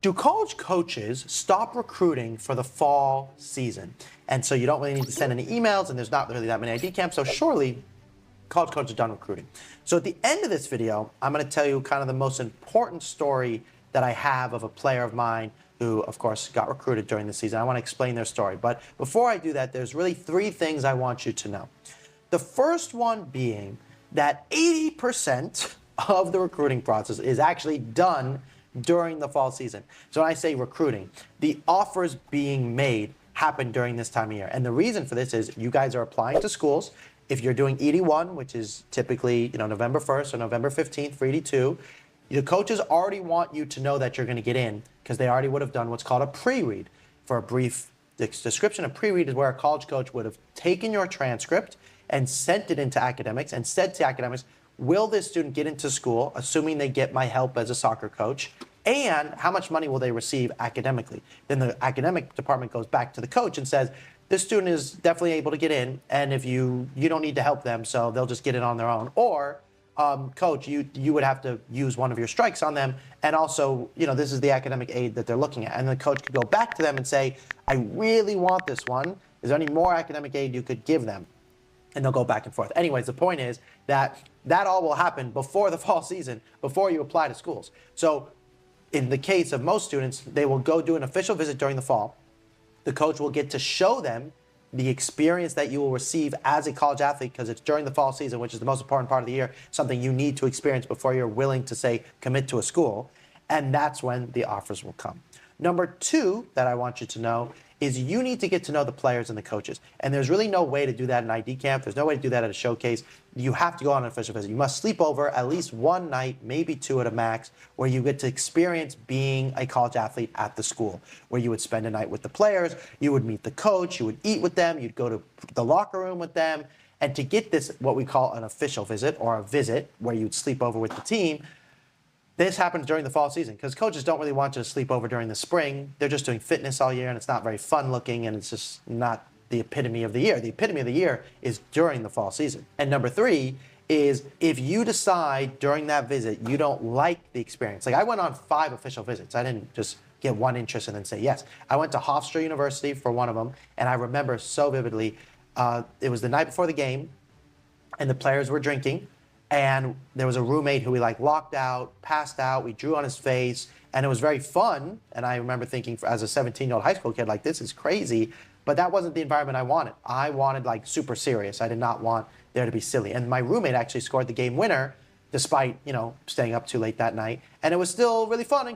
Do college coaches stop recruiting for the fall season? And so you don't really need to send any emails, and there's not really that many ID camps, so surely college coaches are done recruiting. So at the end of this video, I'm going to tell you kind of the most important story that I have of a player of mine who, of course, got recruited during the season. I want to explain their story. But before I do that, there's really three things I want you to know. The first one being that 80% of the recruiting process is actually done during the fall season. So when I say recruiting, the offers being made happen during this time of year. And the reason for this is you guys are applying to schools. If you're doing ED1, which is typically November 1st or November 15th for ED2, the coaches already want you to know that you're going to get in because they already would have done what's called a pre-read. For a brief description, a pre-read is where a college coach would have taken your transcript and sent it into academics and said to academics, will this student get into school, assuming they get my help as a soccer coach, and how much money will they receive academically? Then the academic department goes back to the coach and says, this student is definitely able to get in, and if you don't need to help them, so they'll just get it on their own. Or, coach, you would have to use one of your strikes on them, and also, this is the academic aid that they're looking at. And the coach could go back to them and say, I really want this one. Is there any more academic aid you could give them? And they'll go back and forth. Anyways, the point is that all will happen before the fall season, before you apply to schools. So in the case of most students, they will go do an official visit during the fall. The coach will get to show them the experience that you will receive as a college athlete, because it's during the fall season, which is the most important part of the year, something you need to experience before you're willing to, say, commit to a school. And that's when the offers will come. Number two that I want you to know is you need to get to know the players and the coaches. And there's really no way to do that in ID camp. There's no way to do that at a showcase. You have to go on an official visit. You must sleep over at least one night, maybe two at a max, where you get to experience being a college athlete at the school, where you would spend a night with the players, you would meet the coach, you would eat with them, you'd go to the locker room with them. And to get this, what we call an official visit, or a visit where you'd sleep over with the team, this happens during the fall season because coaches don't really want you to sleep over during the spring. They're just doing fitness all year, and it's not very fun looking, and it's just not the epitome of the year. The epitome of the year is during the fall season. And number three is if you decide during that visit you don't like the experience. Like, I went on 5 official visits. I didn't just get one interest and then say yes. I went to Hofstra University for one of them, and I remember so vividly, it was the night before the game, and the players were drinking. And there was a roommate who we locked out, passed out, we drew on his face, and it was very fun. And I remember thinking as a 17-year-old high school kid, this is crazy, but that wasn't the environment I wanted. I wanted super serious. I did not want there to be silly. And my roommate actually scored the game winner despite, staying up too late that night. And it was still really fun and cool.